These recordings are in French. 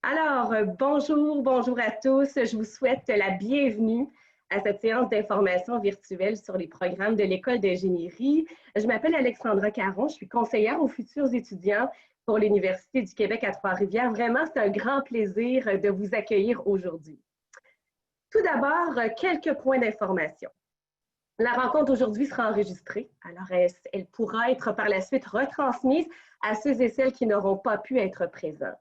Bonjour à tous. Je vous souhaite la bienvenue à cette séance d'information virtuelle sur les programmes de l'École d'ingénierie. Je m'appelle Alexandra Caron, je suis conseillère aux futurs étudiants pour l'Université du Québec à Trois-Rivières. Vraiment, c'est un grand plaisir de vous accueillir aujourd'hui. Tout d'abord, quelques points d'information. La rencontre aujourd'hui sera enregistrée, alors elle pourra être par la suite retransmise à ceux et celles qui n'auront pas pu être présents.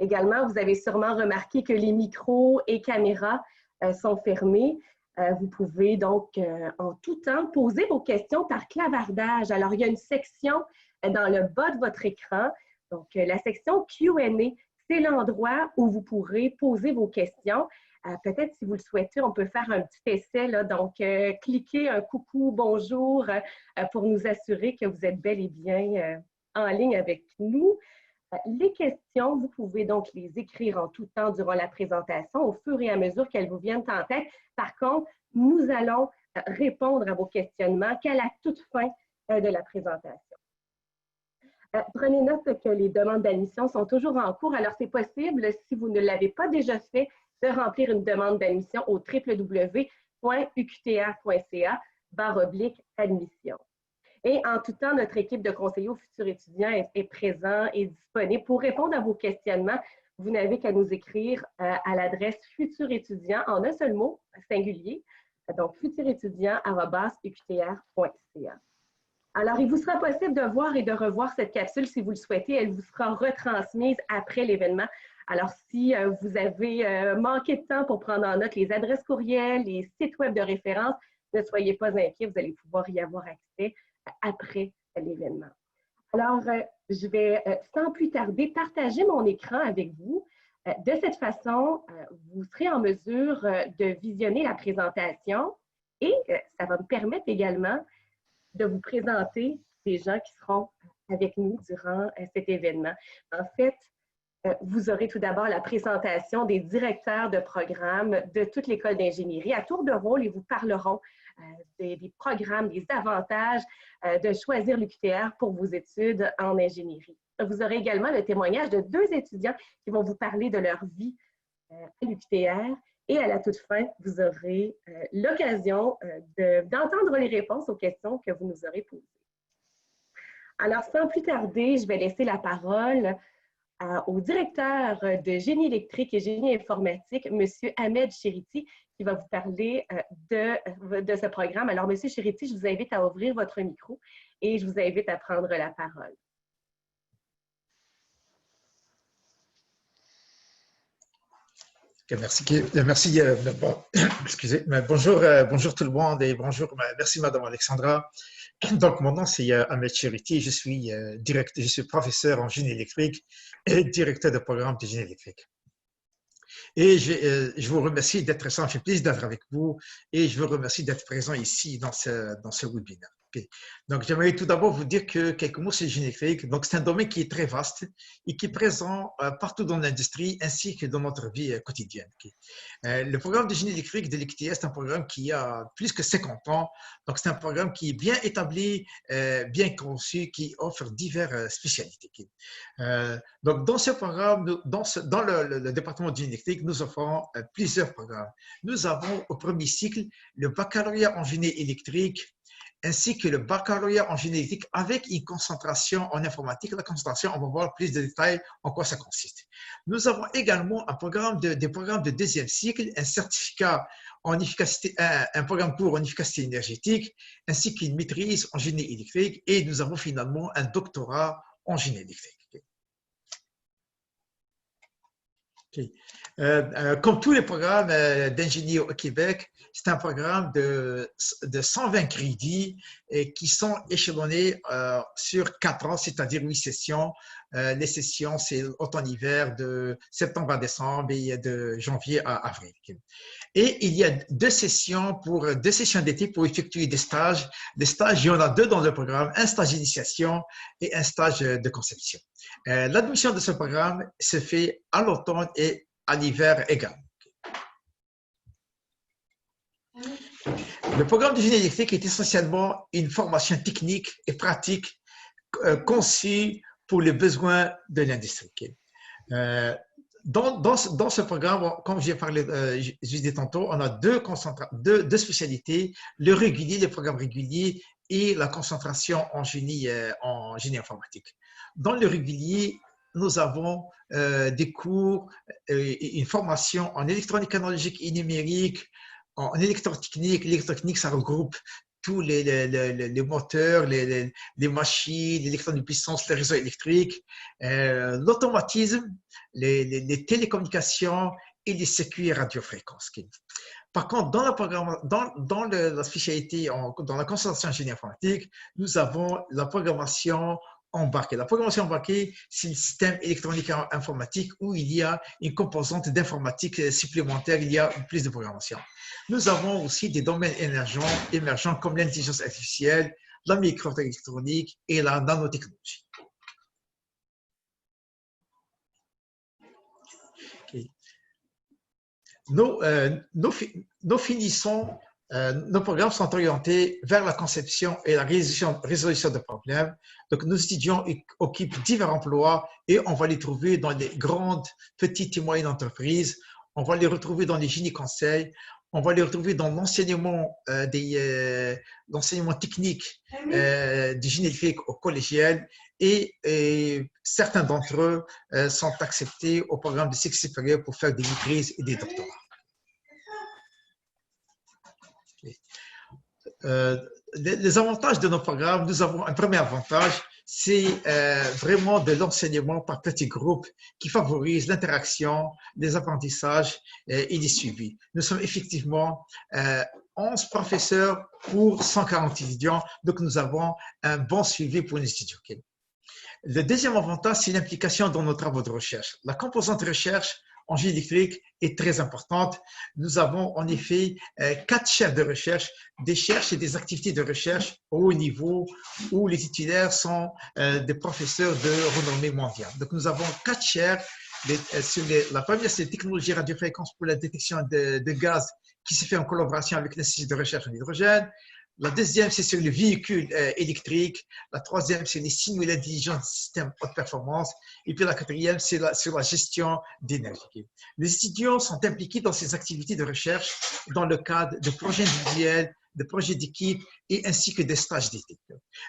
Également, vous avez sûrement remarqué que les micros et caméras sont fermés. Vous pouvez donc en tout temps poser vos questions par clavardage. Alors, il y a une section dans le bas de votre écran. Donc, la section Q&A, c'est l'endroit où vous pourrez poser vos questions. Peut-être, si vous le souhaitez, on peut faire un petit essai. Là. Donc, cliquez un coucou, bonjour pour nous assurer que vous êtes bel et bien en ligne avec nous. Les questions, vous pouvez donc les écrire en tout temps durant la présentation au fur et à mesure qu'elles vous viennent en tête. Par contre, nous allons répondre à vos questionnements qu'à la toute fin de la présentation. Prenez note que les demandes d'admission sont toujours en cours. Alors, c'est possible, si vous ne l'avez pas déjà fait, de remplir une demande d'admission au www.uqta.ca/admission. Et en tout temps, notre équipe de conseillers aux futurs étudiants est présente et disponible pour répondre à vos questionnements. Vous n'avez qu'à nous écrire à l'adresse futurétudiant en un seul mot, singulier, donc futurétudiant@uqtr.ca. Alors, il vous sera possible de voir et de revoir cette capsule si vous le souhaitez. Elle vous sera retransmise après l'événement. Alors, si vous avez manqué de temps pour prendre en note les adresses courriels, les sites web de référence, ne soyez pas inquiets, vous allez pouvoir y avoir accès après l'événement. Alors, je vais sans plus tarder partager mon écran avec vous. De cette façon, vous serez en mesure de visionner la présentation et ça va me permettre également de vous présenter des gens qui seront avec nous durant cet événement. En fait, vous aurez tout d'abord la présentation des directeurs de programme de toute l'école d'ingénierie. À tour de rôle, ils vous parleront des programmes, des avantages de choisir l'UQTR pour vos études en ingénierie. Vous aurez également le témoignage de deux étudiants qui vont vous parler de leur vie à l'UQTR. Et à la toute fin, vous aurez l'occasion d'entendre les réponses aux questions que vous nous aurez posées. Alors, sans plus tarder, je vais laisser la parole au directeur de génie électrique et génie informatique, M. Ahmed Cheriti, qui va vous parler de ce programme. Alors, M. Cheriti, je vous invite à ouvrir votre micro et je vous invite à prendre la parole. Okay, merci excusez, bonjour tout le monde et bonjour, merci Madame Alexandra. Donc, mon nom c'est Ahmed Cheriti, je suis professeur en génie électrique et directeur de programme de génie électrique. Et je vous remercie d'être ça me fait plaisir d'être avec vous et je vous remercie d'être présent ici dans ce webinaire. Okay. Donc, j'aimerais tout d'abord vous dire que quelques mots sur le génie électrique. Donc, c'est un domaine qui est très vaste et qui est présent partout dans l'industrie ainsi que dans notre vie quotidienne. Okay. Le programme de génie électrique de l'UQTR, c'est un programme qui a plus que 50 ans. Donc, c'est un programme qui est bien établi, bien conçu, qui offre diverses spécialités. Okay. Donc, dans ce programme, dans le département de génie électrique, nous offrons plusieurs programmes. Nous avons au premier cycle le baccalauréat en génie électrique, ainsi que le baccalauréat en génie électrique avec une concentration en informatique. La concentration, on va voir plus de détails en quoi ça consiste. Nous avons également des programmes de deuxième cycle, un certificat en efficacité, un programme pour en efficacité énergétique, ainsi qu'une maîtrise en génie électrique, et nous avons finalement un doctorat en génie électrique. Okay. Comme tous les programmes d'ingénierie au Québec, c'est un programme de 120 crédits qui sont échelonnés sur 4 ans, c'est-à-dire 8 sessions. Les sessions, c'est automne-hiver de septembre à décembre et de janvier à avril. Et il y a deux sessions d'été pour effectuer des stages. Les stages, il y en a 2 dans le programme, un stage d'initiation et un stage de conception. L'admission de ce programme se fait à l'automne et à l'hiver également. Le programme de génie électrique est essentiellement une formation technique et pratique conçue pour les besoins de l'industrie. Dans ce programme, comme j'ai parlé, je dit tantôt, on a deux spécialités, le régulier, le programme régulier et la concentration en génie informatique. Dans le régulier, nous avons des cours, une formation en électronique analogique et numérique, en électrotechnique. L'électrotechnique, ça regroupe tous les moteurs, les machines, l'électronique de puissance, les réseaux électriques, l'automatisme, les télécommunications et les circuits radiofréquences. Par contre, dans la spécialité, dans la concentration en génie informatique, nous avons la programmation embarquée. La programmation embarquée, c'est le système électronique informatique où il y a une composante d'informatique supplémentaire, il y a plus de programmation. Nous avons aussi des domaines émergents comme l'intelligence artificielle, la microélectronique et la nanotechnologie. Okay. Nos programmes sont orientés vers la conception et la résolution de problèmes. Donc, nos étudiants occupent divers emplois et on va les trouver dans les grandes, petites et moyennes entreprises. On va les retrouver dans les génies conseils. On va les retrouver dans l'enseignement technique du génie électrique au collégial et certains d'entre eux sont acceptés au programme de cycle supérieur pour faire des maîtrises et des doctorats. Les avantages de nos programmes, nous avons un premier avantage, c'est vraiment de l'enseignement par petits groupes qui favorise l'interaction, les apprentissages et les suivis. Nous sommes effectivement 11 professeurs pour 140 étudiants, donc nous avons un bon suivi pour les étudiants. Okay. Le deuxième avantage, c'est l'implication dans nos travaux de recherche. La composante recherche en génie électrique est très importante. Nous avons en effet 4 chaires de recherche, des chaires et des activités de recherche au haut niveau où les titulaires sont des professeurs de renommée mondiale. Donc, nous avons 4 chaires. La première, c'est la technologie radiofréquence pour la détection de gaz qui se fait en collaboration avec l'Institut de recherche en hydrogène. La deuxième, c'est sur les véhicules électriques. La troisième, c'est les signaux et l'intelligence du système haute performance. Et puis la quatrième, c'est sur la gestion d'énergie. Les étudiants sont impliqués dans ces activités de recherche dans le cadre de projets individuels, de projets d'équipe et ainsi que des stages d'été.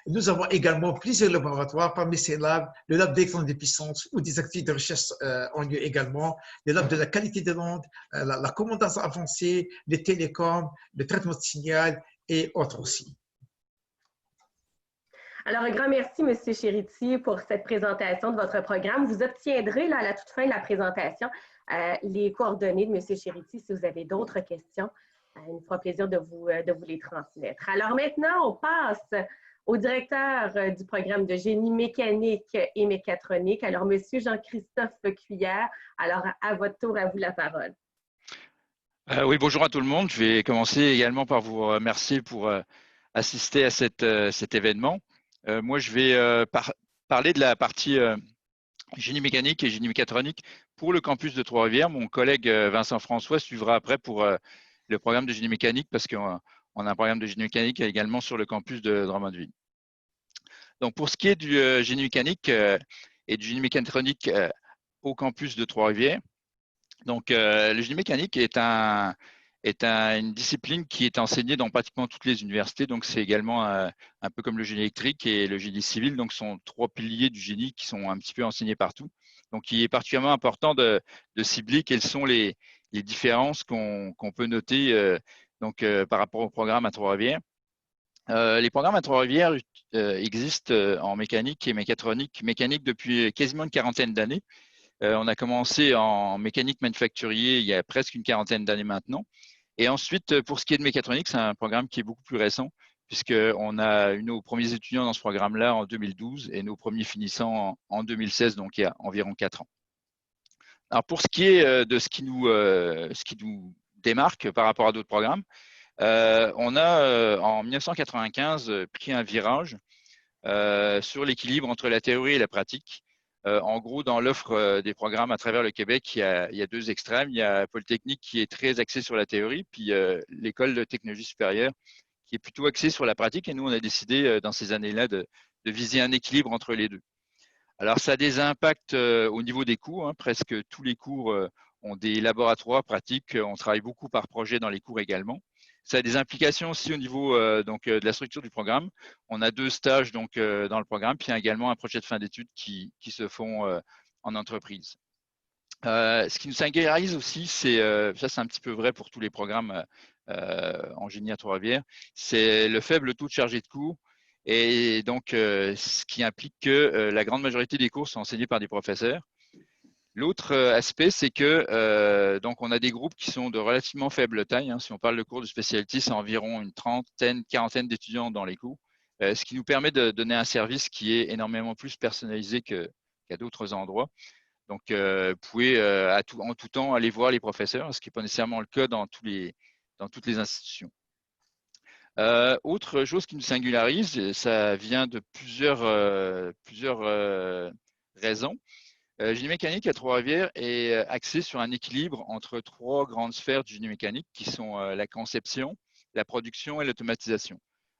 Nous avons également plusieurs laboratoires. Parmi ces labs, le lab d'électronique de puissance où des activités de recherche ont lieu également, le lab de la qualité de l'onde, la commandation avancée, les télécoms, le traitement de signal et autres aussi. Alors, un grand merci, M. Chériti, pour cette présentation de votre programme. Vous obtiendrez là, à la toute fin de la présentation les coordonnées de M. Chériti si vous avez d'autres questions. Il nous fera plaisir de vous les transmettre. Alors maintenant, on passe au directeur du programme de génie mécanique et mécatronique. Alors, M. Jean-Christophe Cuillère, alors à votre tour, à vous la parole. Oui, bonjour à tout le monde. Je vais commencer également par vous remercier pour assister à cet événement. Moi, je vais parler de la partie génie mécanique et génie mécatronique pour le campus de Trois-Rivières. Mon collègue Vincent François suivra après pour le programme de génie mécanique parce qu'on a un programme de génie mécanique également sur le campus de Drummondville. Donc, pour ce qui est du génie mécanique et du génie mécatronique au campus de Trois-Rivières, donc, le génie mécanique est une discipline qui est enseignée dans pratiquement toutes les universités. Donc, c'est également un peu comme le génie électrique et le génie civil. Donc, ce sont 3 piliers du génie qui sont un petit peu enseignés partout. Donc, il est particulièrement important de cibler quelles sont les différences qu'on peut noter par rapport au programme à Trois-Rivières. Les programmes à Trois-Rivières existent en mécanique et mécatronique depuis quasiment une quarantaine d'années. On a commencé en mécanique manufacturier il y a presque une quarantaine d'années maintenant. Et ensuite, pour ce qui est de mécatronique, c'est un programme qui est beaucoup plus récent, puisqu'on a eu nos premiers étudiants dans ce programme-là en 2012 et nos premiers finissants en 2016, donc il y a environ 4 ans. Alors, pour ce qui est de ce qui nous démarque par rapport à d'autres programmes, on a en 1995 pris un virage sur l'équilibre entre la théorie et la pratique. En gros, dans l'offre des programmes à travers le Québec, il y a 2 extrêmes. Il y a Polytechnique qui est très axée sur la théorie, puis l'école de technologie supérieure qui est plutôt axée sur la pratique. Et nous, on a décidé dans ces années-là de viser un équilibre entre les deux. Alors, ça a des impacts au niveau des cours. Hein. Presque tous les cours ont des laboratoires pratiques. On travaille beaucoup par projet dans les cours également. Ça a des implications aussi au niveau de la structure du programme. On a 2 stages dans le programme, puis il y a également un projet de fin d'études qui se font en entreprise. Ce qui nous singularise aussi, ça c'est un petit peu vrai pour tous les programmes en génie à Trois-Rivières, c'est le faible taux de chargé de cours et donc ce qui implique que la grande majorité des cours sont enseignés par des professeurs. L'autre aspect, c'est que donc on a des groupes qui sont de relativement faible taille. Hein. Si on parle de cours de spécialité, c'est environ une trentaine, quarantaine d'étudiants dans les cours, ce qui nous permet de donner un service qui est énormément plus personnalisé qu'à d'autres endroits. Donc, vous pouvez en tout temps aller voir les professeurs, ce qui n'est pas nécessairement le cas dans toutes les institutions. Autre chose qui nous singularise, ça vient de plusieurs raisons. Génie mécanique à Trois-Rivières est axé sur un équilibre entre 3 grandes sphères du génie mécanique qui sont la conception, la production et l'automatisation.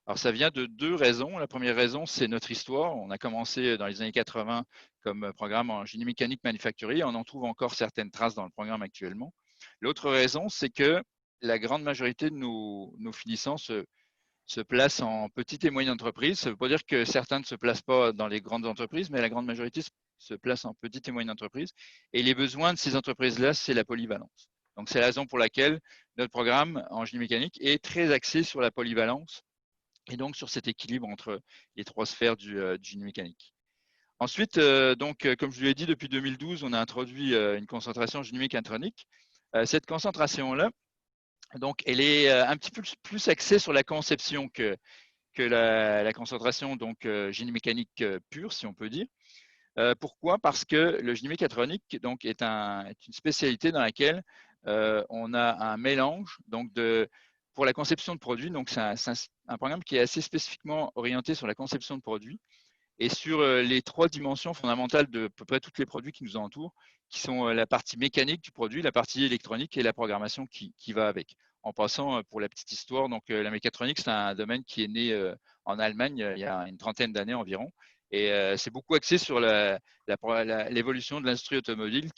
Alors, ça vient de 2 raisons. La première raison, c'est notre histoire. On a commencé dans les années 80 comme programme en génie mécanique manufacturier. On en trouve encore certaines traces dans le programme actuellement. L'autre raison, c'est que la grande majorité de nos finissants se placent en petites et moyennes entreprises. Ça ne veut pas dire que certains ne se placent pas dans les grandes entreprises, mais la grande majorité se place en petites et moyennes entreprises. Et les besoins de ces entreprises-là, c'est la polyvalence. Donc, c'est la raison pour laquelle notre programme en génie mécanique est très axé sur la polyvalence et donc sur cet équilibre entre les 3 sphères du génie mécanique. Ensuite, comme je vous l'ai dit, depuis 2012, on a introduit une concentration génie mécatronique. Cette concentration-là, donc, elle est un petit peu plus axée sur la conception que la concentration génie mécanique pure, si on peut dire. Pourquoi? Parce que le génie mécatronique donc, est une spécialité dans laquelle on a un mélange pour la conception de produits. Donc, c'est un programme qui est assez spécifiquement orienté sur la conception de produits et sur les 3 dimensions fondamentales de à peu près tous les produits qui nous entourent, qui sont la partie mécanique du produit, la partie électronique et la programmation qui va avec. En passant, pour la petite histoire, donc la mécatronique, c'est un domaine qui est né en Allemagne il y a une trentaine d'années environ. Et c'est beaucoup axé sur l'évolution de l'industrie automobile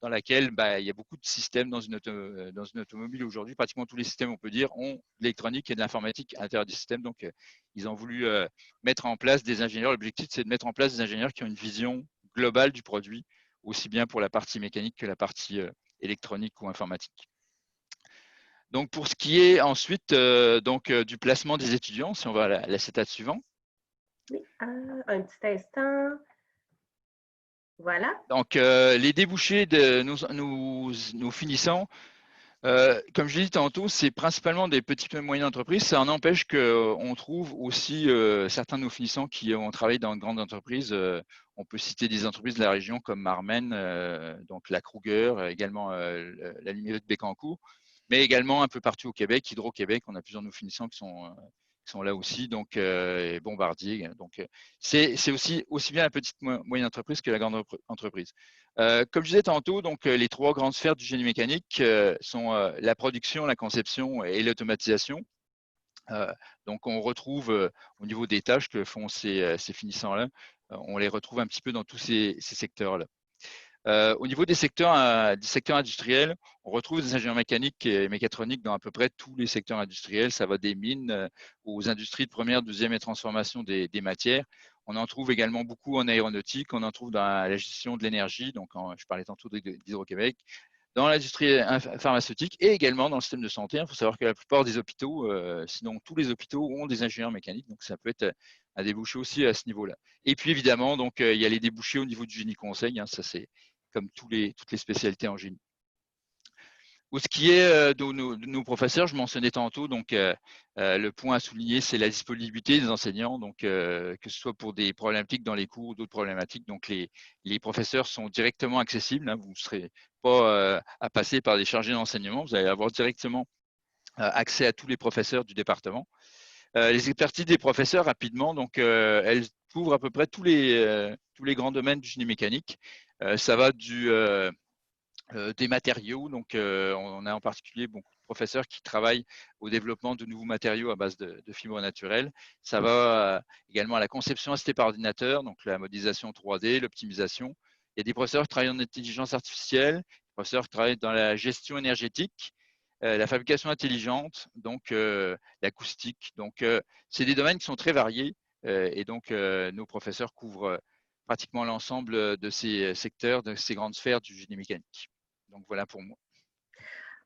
dans laquelle il y a beaucoup de systèmes dans une automobile aujourd'hui. Pratiquement tous les systèmes, on peut dire, ont de l'électronique et de l'informatique à l'intérieur du système. Donc, ils ont voulu mettre en place des ingénieurs. L'objectif, c'est de mettre en place des ingénieurs qui ont une vision globale du produit, aussi bien pour la partie mécanique que la partie électronique ou informatique. Donc, pour ce qui est ensuite du placement des étudiants, si on va à la CETAD suivant. Oui, un petit instant. Voilà. Donc, les débouchés de nos finissants, comme je l'ai dit tantôt, c'est principalement des petites et moyennes entreprises. Ça n'empêche qu'on trouve aussi certains de nos finissants qui ont travaillé dans de grandes entreprises. On peut citer des entreprises de la région comme Marmen, donc la Kruger, également la Lumière de Bécancour, mais également un peu partout au Québec, Hydro-Québec. On a plusieurs de nos finissants qui sont là aussi, donc et Bombardier. Donc, c'est aussi bien la petite moyenne entreprise que la grande entreprise. Comme je disais tantôt, donc les 3 grandes sphères du génie mécanique sont la production, la conception et l'automatisation. Donc, on retrouve au niveau des tâches que font ces finissants-là, on les retrouve un petit peu dans tous ces secteurs-là. Au niveau des secteurs industriels, on retrouve des ingénieurs mécaniques et mécatroniques dans à peu près tous les secteurs industriels. Ça va des mines aux industries de première, deuxième et transformation des matières. On en trouve également beaucoup en aéronautique, on en trouve dans la gestion de l'énergie, donc je parlais tantôt d'Hydro-Québec, dans l'industrie pharmaceutique et également dans le système de santé. Il faut savoir que la plupart des hôpitaux, sinon tous les hôpitaux, ont des ingénieurs mécaniques, donc ça peut être un débouché aussi à ce niveau-là. Et puis évidemment, donc, il y a les débouchés au niveau du génie conseil, ça c'est comme toutes les spécialités en génie. Pour ce qui est de nos professeurs, je mentionnais tantôt, donc le point à souligner, c'est la disponibilité des enseignants, donc que ce soit pour des problématiques dans les cours ou d'autres problématiques. Donc les professeurs sont directement accessibles. Hein, vous ne serez pas à passer par des chargés d'enseignement. Vous allez avoir directement accès à tous les professeurs du département. Les expertises des professeurs, rapidement, donc elles couvrent à peu près tous les grands domaines du génie mécanique. Ça va des matériaux, donc on a en particulier beaucoup de professeurs qui travaillent au développement de nouveaux matériaux à base de fibres naturelles. Ça va également à la conception assistée par ordinateur, donc la modélisation 3D, l'optimisation. Il y a des professeurs qui travaillent en intelligence artificielle, des professeurs qui travaillent dans la gestion énergétique, la fabrication intelligente, donc l'acoustique. Donc, c'est des domaines qui sont très variés et donc nos professeurs couvrent pratiquement l'ensemble de ces secteurs, de ces grandes sphères du génie mécanique. Donc, voilà pour moi.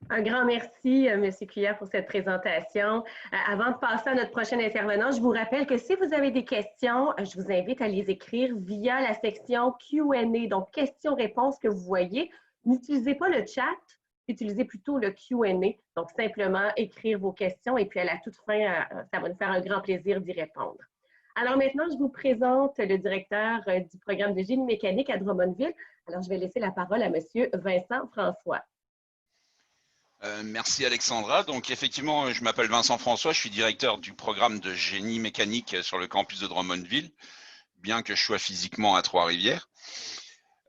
Un grand merci, M. Couillard, pour cette présentation. Avant de passer à notre prochain intervenant, je vous rappelle que si vous avez des questions, je vous invite à les écrire via la section Q&A, donc questions-réponses que vous voyez. N'utilisez pas le chat, utilisez plutôt le Q&A, donc simplement écrire vos questions et puis à la toute fin, ça va nous faire un grand plaisir d'y répondre. Alors maintenant, je vous présente le directeur du programme de génie mécanique à Drummondville. Alors, je vais laisser la parole à M. Vincent François. Merci Alexandra. Donc effectivement, je m'appelle Vincent François, je suis directeur du programme de génie mécanique sur le campus de Drummondville, bien que je sois physiquement à Trois-Rivières.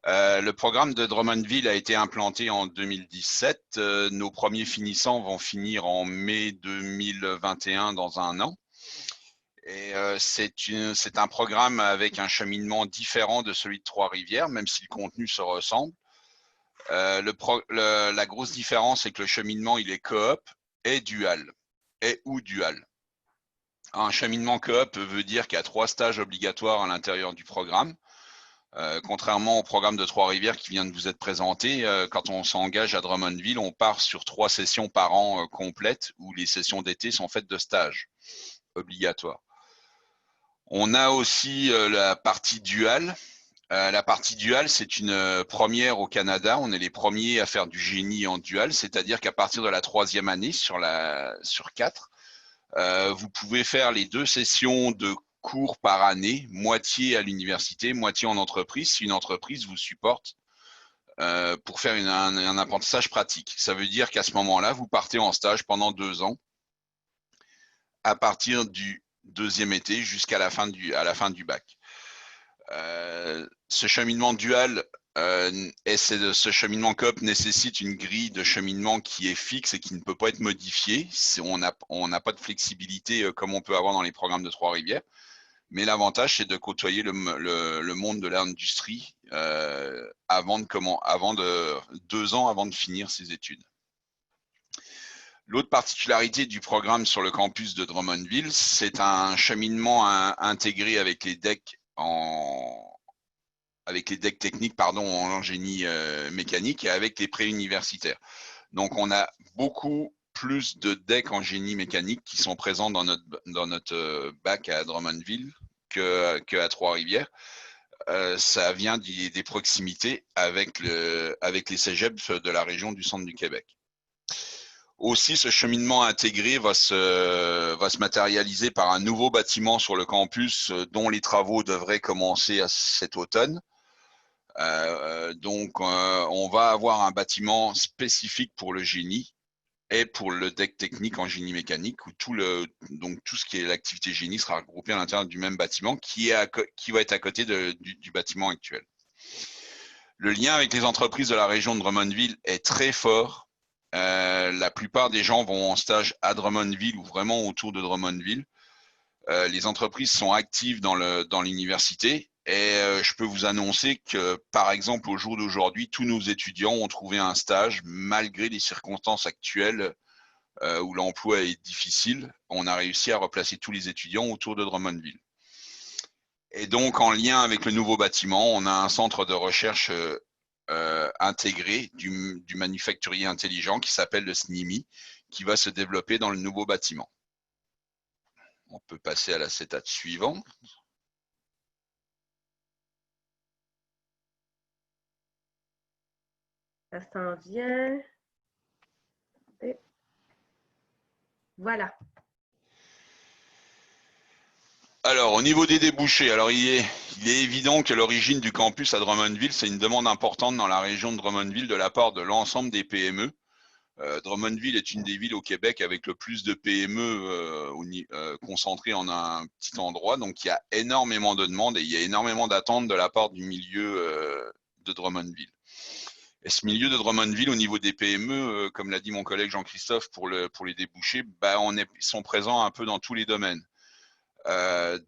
Le programme de Drummondville a été implanté en 2017. Nos premiers finissants vont finir en mai 2021, dans un an. Et c'est un programme avec un cheminement différent de celui de Trois-Rivières, même si le contenu se ressemble. La grosse différence, c'est que le cheminement, il est coop et dual, ou dual. Un cheminement coop veut dire qu'il y a 3 stages obligatoires à l'intérieur du programme. Contrairement au programme de Trois-Rivières qui vient de vous être présenté, quand on s'engage à Drummondville, on part sur 3 sessions par an complètes, où les sessions d'été sont faites de stages obligatoires. On a aussi la partie dual. La partie dual, c'est une première au Canada. On est les premiers à faire du génie en dual, c'est-à-dire qu'à partir de la 3e année sur 4, vous pouvez faire les 2 sessions de cours par année, moitié à l'université, moitié en entreprise, si une entreprise vous supporte pour faire un apprentissage pratique. Ça veut dire qu'à ce moment-là, vous partez en stage pendant 2 ans, à partir du 2e été jusqu'à la fin du bac. Ce cheminement dual ce cheminement coop nécessite une grille de cheminement qui est fixe et qui ne peut pas être modifiée. On n'a pas de flexibilité comme on peut avoir dans les programmes de Trois-Rivières. Mais l'avantage, c'est de côtoyer le monde de l'industrie 2 ans avant de finir ses études. L'autre particularité du programme sur le campus de Drummondville, c'est un cheminement intégré avec les decks techniques en génie mécanique et avec les préuniversitaires. Donc, on a beaucoup plus de decks en génie mécanique qui sont présents dans notre bac à Drummondville qu'à Trois-Rivières. Ça vient des proximités avec les cégeps de la région du centre du Québec. Aussi, ce cheminement intégré va se matérialiser par un nouveau bâtiment sur le campus dont les travaux devraient commencer cet automne. On va avoir un bâtiment spécifique pour le génie et pour le deck technique en génie mécanique, où tout ce qui est l'activité génie sera regroupé à l'intérieur du même bâtiment qui va être à côté du bâtiment actuel. Le lien avec les entreprises de la région de Drummondville est très fort. La plupart des gens vont en stage à Drummondville ou vraiment autour de Drummondville. Les entreprises sont actives dans l'université et je peux vous annoncer que, par exemple, au jour d'aujourd'hui, tous nos étudiants ont trouvé un stage malgré les circonstances actuelles où l'emploi est difficile. On a réussi à replacer tous les étudiants autour de Drummondville. Et donc, en lien avec le nouveau bâtiment, on a un centre de recherche intégré du manufacturier intelligent qui s'appelle le SNIMI, qui va se développer dans le nouveau bâtiment. On peut passer à l'acétate suivant. Ça s'en vient. Et voilà. Alors, au niveau des débouchés, alors il est évident que l'origine du campus à Drummondville, c'est une demande importante dans la région de Drummondville de la part de l'ensemble des PME. Drummondville est une des villes au Québec avec le plus de PME concentrées en un petit endroit. Donc, il y a énormément de demandes et il y a énormément d'attentes de la part du milieu de Drummondville. Et ce milieu de Drummondville, au niveau des PME, comme l'a dit mon collègue Jean-Christophe pour les débouchés, bah, ils sont présents un peu dans tous les domaines.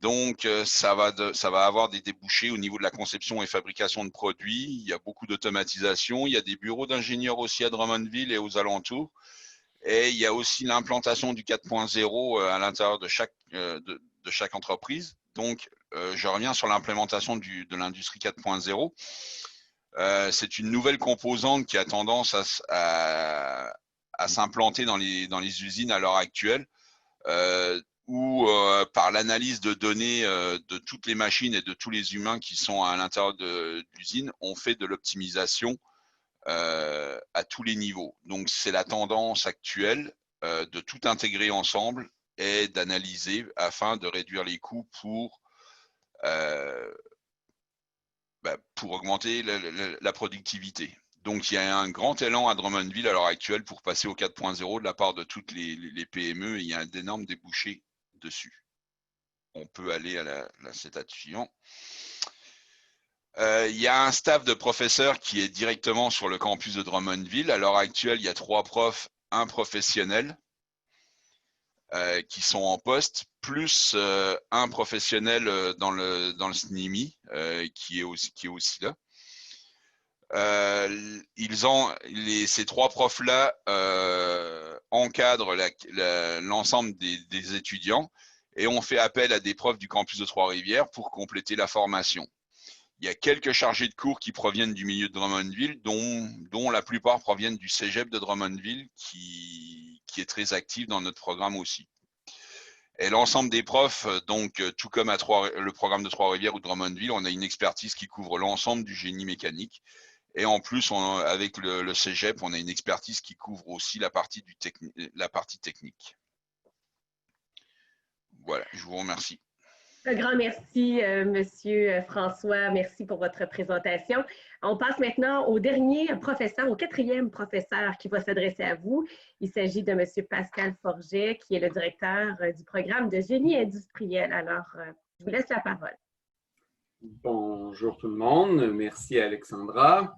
Donc, ça va avoir des débouchés au niveau de la conception et fabrication de produits. Il y a beaucoup d'automatisation. Il y a des bureaux d'ingénieurs aussi à Drummondville et aux alentours. Et il y a aussi l'implantation du 4.0 à l'intérieur de chaque entreprise. Donc, je reviens sur l'implémentation de l'industrie 4.0. C'est une nouvelle composante qui a tendance à s'implanter dans les usines à l'heure actuelle, où par l'analyse de données de toutes les machines et de tous les humains qui sont à l'intérieur de l'usine, on fait de l'optimisation à tous les niveaux. Donc, c'est la tendance actuelle de tout intégrer ensemble et d'analyser afin de réduire les coûts pour augmenter la productivité. Donc, il y a un grand élan à Drummondville à l'heure actuelle pour passer au 4.0 de la part de toutes les PME. Et il y a d'énormes débouchés dessus. On peut aller à la étape suivante. Il y a un staff de professeurs qui est directement sur le campus de Drummondville. À l'heure actuelle, il y a 3 profs, 1 professionnel qui sont en poste, plus un professionnel dans le SNIMI qui est aussi là. Ces 3 profs-là encadrent l'ensemble des étudiants et on fait appel à des profs du campus de Trois-Rivières pour compléter la formation. Il y a quelques chargés de cours qui proviennent du milieu de Drummondville, dont la plupart proviennent du cégep de Drummondville, qui est très actif dans notre programme aussi. Et l'ensemble des profs, donc tout comme le programme de Trois-Rivières ou de Drummondville, on a une expertise qui couvre l'ensemble du génie mécanique. Et en plus, avec le cégep, on a une expertise qui couvre aussi la partie technique. Voilà, je vous remercie. Un grand merci, Monsieur François. Merci pour votre présentation. On passe maintenant au dernier professeur, au 4e professeur qui va s'adresser à vous. Il s'agit de Monsieur Pascal Forget, qui est le directeur du programme de génie industriel. Alors, je vous laisse la parole. Bonjour tout le monde. Merci Alexandra.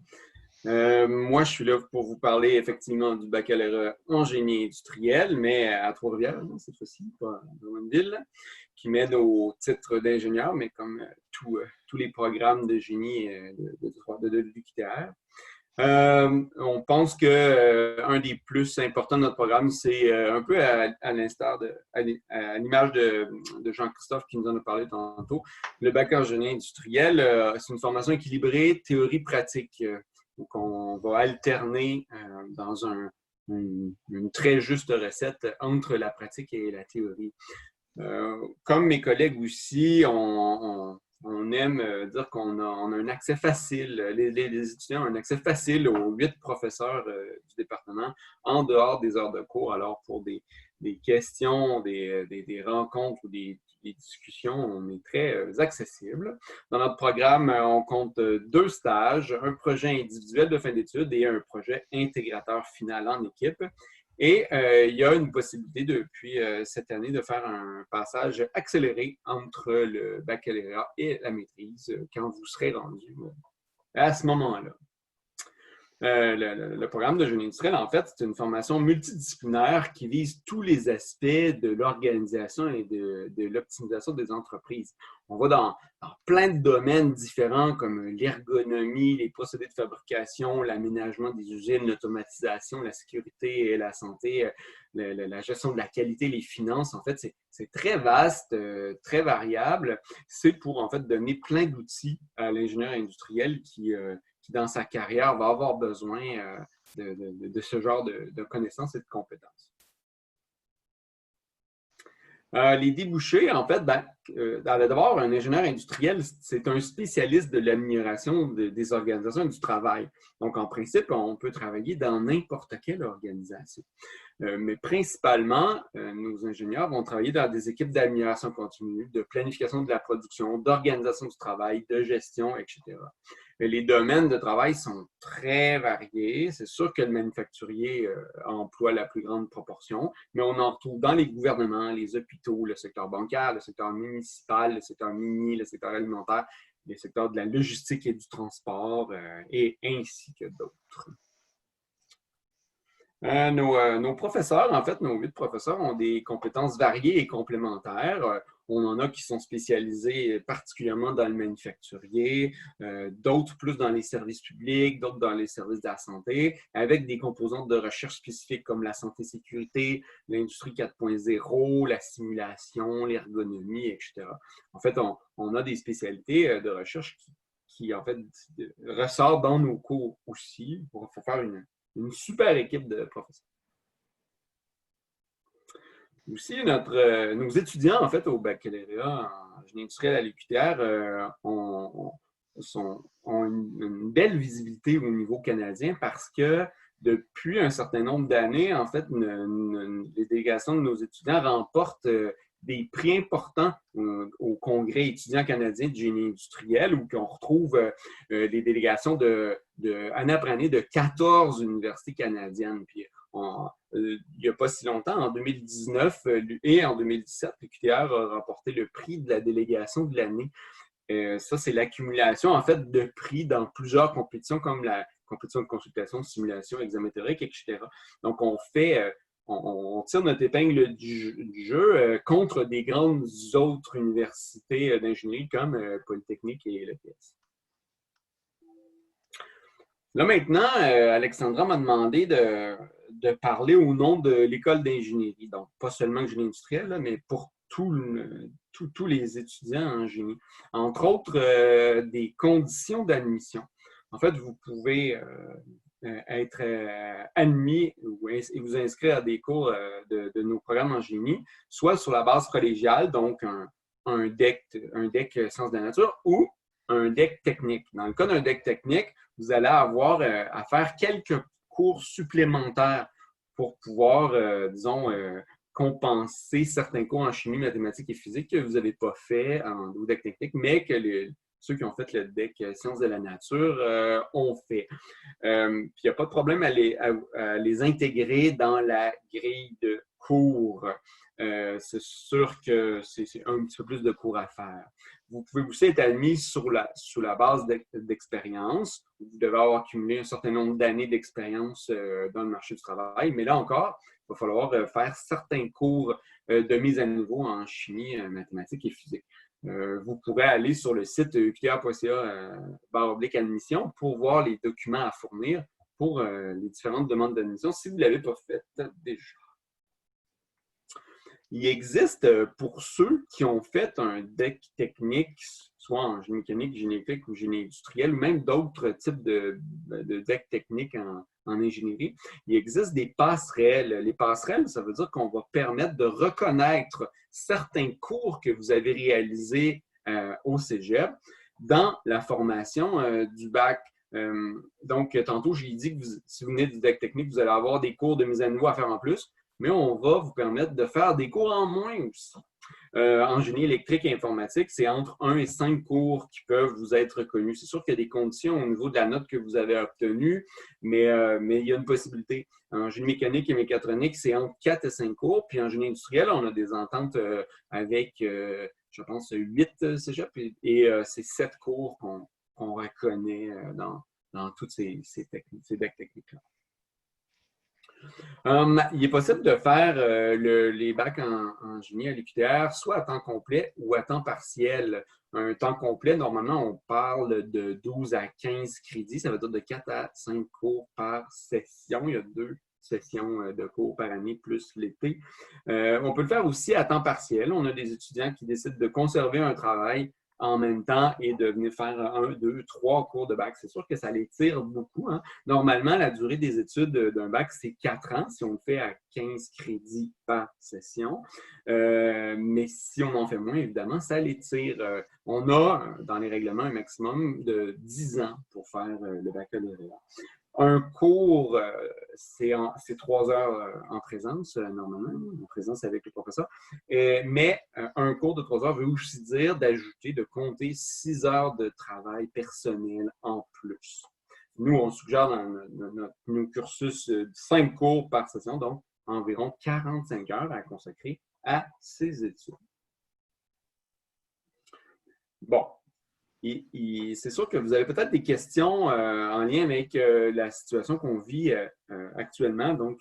Moi, je suis là pour vous parler effectivement du baccalauréat en génie industriel, mais à Trois-Rivières, cette fois-ci, pas à Drummondville, qui m'aide au titre d'ingénieur, mais comme tous les programmes de génie de l'UQTR. On pense qu'un des plus importants de notre programme, c'est un peu à l'image de Jean-Christophe qui nous en a parlé tantôt. Le bac en génie industriel, c'est une formation équilibrée, théorie-pratique. Donc, on va alterner dans une très juste recette entre la pratique et la théorie. Comme mes collègues aussi, on aime dire qu'on a un accès facile, les étudiants ont un accès facile aux 8 professeurs du département en dehors des heures de cours. Alors, pour des questions, des rencontres ou des discussions, on est très accessible. Dans notre programme, on compte 2 stages, un projet individuel de fin d'études et un projet intégrateur final en équipe. Et il y a une possibilité depuis cette année de faire un passage accéléré entre le baccalauréat et la maîtrise quand vous serez rendu à ce moment-là. Le programme de génie industriel, en fait, c'est une formation multidisciplinaire qui vise tous les aspects de l'organisation et de l'optimisation des entreprises. On va dans plein de domaines différents comme l'ergonomie, les procédés de fabrication, l'aménagement des usines, l'automatisation, la sécurité et la santé, la gestion de la qualité, les finances. En fait, c'est très vaste, très variable. C'est pour, en fait, donner plein d'outils à l'ingénieur industriel qui, dans sa carrière, va avoir besoin de ce genre de connaissances et de compétences. Les débouchés, en fait, d'abord, un ingénieur industriel, c'est un spécialiste de l'amélioration des organisations et du travail. Donc, en principe, on peut travailler dans n'importe quelle organisation. Mais principalement, nos ingénieurs vont travailler dans des équipes d'amélioration continue, de planification de la production, d'organisation du travail, de gestion, etc. Mais les domaines de travail sont très variés. C'est sûr que le manufacturier emploie la plus grande proportion, mais on en retrouve dans les gouvernements, les hôpitaux, le secteur bancaire, le secteur municipal, le secteur minier, le secteur alimentaire, les secteurs de la logistique et du transport, et ainsi que d'autres. Nos professeurs, en fait, nos 8 professeurs ont des compétences variées et complémentaires. On en a qui sont spécialisés particulièrement dans le manufacturier, d'autres plus dans les services publics, d'autres dans les services de la santé, avec des composantes de recherche spécifiques comme la santé-sécurité, l'industrie 4.0, la simulation, l'ergonomie, etc. En fait, on a des spécialités de recherche qui en fait, ressortent dans nos cours aussi pour faire une super équipe de professeurs. Aussi, nos étudiants, en fait, au baccalauréat en génie industriel à l'UQTR ont une belle visibilité au niveau canadien parce que depuis un certain nombre d'années, en fait, les délégations de nos étudiants remportent des prix importants au Congrès étudiant canadien de génie industriel où on retrouve les délégations année après année de 14 universités canadiennes. Puis, il n'y a pas si longtemps, en 2019 et en 2017, l'UQTR a remporté le prix de la délégation de l'année. Ça, c'est l'accumulation, en fait, de prix dans plusieurs compétitions, comme la compétition de consultation, de simulation, examen théorique, etc. Donc, on tire notre épingle du jeu contre des grandes autres universités d'ingénierie comme Polytechnique et l'EPS. Là, maintenant, Alexandra m'a demandé de parler au nom de l'école d'ingénierie. Donc, pas seulement génie industriel, là, mais pour tous les étudiants en génie. Entre autres, des conditions d'admission. En fait, vous pouvez être admis et vous inscrire à des cours de nos programmes en génie, soit sur la base collégiale, donc un DEC sciences de la nature, ou un DEC technique. Dans le cas d'un DEC technique, vous allez avoir à faire quelques cours supplémentaires pour pouvoir, disons, compenser certains cours en chimie, mathématiques et physique que vous n'avez pas fait au DEC technique, mais que ceux qui ont fait le DEC sciences de la nature ont fait. Puis il n'y a pas de problème à les intégrer dans la grille de cours. C'est sûr que c'est un petit peu plus de cours à faire. Vous pouvez aussi être admis sous la base d'expérience. Vous devez avoir accumulé un certain nombre d'années d'expérience dans le marché du travail. Mais là encore, il va falloir faire certains cours de mise à niveau en chimie, mathématiques et physique. Vous pourrez aller sur le site uqtr.ca/admission pour voir les documents à fournir pour les différentes demandes d'admission si vous ne l'avez pas fait déjà. Il existe pour ceux qui ont fait un DEC technique, soit en génie mécanique, génie électrique ou génie industriel, ou même d'autres types de DEC techniques en ingénierie, il existe des passerelles. Les passerelles, ça veut dire qu'on va permettre de reconnaître certains cours que vous avez réalisés au cégep dans la formation du bac. Donc, tantôt, j'ai dit que si vous venez du DEC technique, vous allez avoir des cours de mise à niveau à faire en plus, mais on va vous permettre de faire des cours en moins aussi. En génie électrique et informatique, c'est entre 1 et 5 cours qui peuvent vous être reconnus. C'est sûr qu'il y a des conditions au niveau de la note que vous avez obtenue, mais il y a une possibilité. En génie mécanique et mécatronique, c'est entre 4 et 5 cours. Puis en génie industriel, on a des ententes avec, je pense, 8 cégep et c'est 7 cours qu'on reconnaît dans toutes ces DEC techniques-là. Il est possible de faire les bacs en génie à l'UQTR soit à temps complet ou à temps partiel. Un temps complet, normalement, on parle de 12 à 15 crédits. Ça veut dire de 4 à 5 cours par session. Il y a 2 sessions de cours par année plus l'été. On peut le faire aussi à temps partiel. On a des étudiants qui décident de conserver un travail en même temps et de venir faire 1, 2, 3 cours de bac. C'est sûr que ça les tire beaucoup. Hein? Normalement, la durée des études d'un bac, c'est 4 ans si on le fait à 15 crédits par session. Mais si on en fait moins, évidemment, ça les tire. On a dans les règlements un maximum de 10 ans pour faire le baccalauréat. Un cours, c'est 3 heures en présence, normalement, en présence avec le professeur. Mais un cours de 3 heures veut aussi dire d'ajouter, de compter 6 heures de travail personnel en plus. Nous, on suggère dans nos cursus 5 cours par session, donc environ 45 heures à consacrer à ces études. Bon. C'est sûr que vous avez peut-être des questions en lien avec la situation qu'on vit actuellement, donc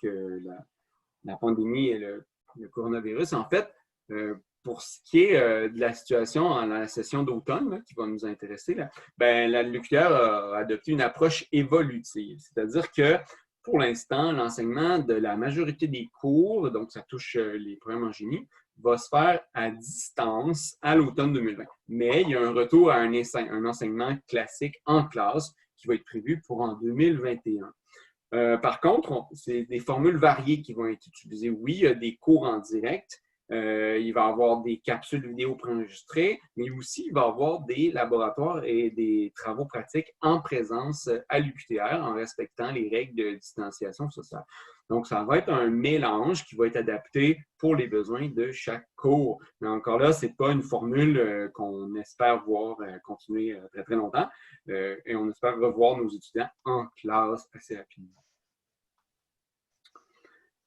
la pandémie et le coronavirus. En fait, pour ce qui est de la situation dans la session d'automne qui va nous intéresser, l'UQTR a adopté une approche évolutive, c'est-à-dire que pour l'instant, l'enseignement de la majorité des cours, donc ça touche les programmes en génie, va se faire à distance à l'automne 2020. Mais il y a un retour à un enseignement classique en classe qui va être prévu pour en 2021. Par contre, c'est des formules variées qui vont être utilisées. Oui, il y a des cours en direct. Il va y avoir des capsules vidéo préenregistrées, mais aussi il va y avoir des laboratoires et des travaux pratiques en présence à l'UQTR en respectant les règles de distanciation sociale. Donc, ça va être un mélange qui va être adapté pour les besoins de chaque cours. Mais encore là, ce n'est pas une formule qu'on espère voir continuer très, très longtemps et on espère revoir nos étudiants en classe assez rapidement.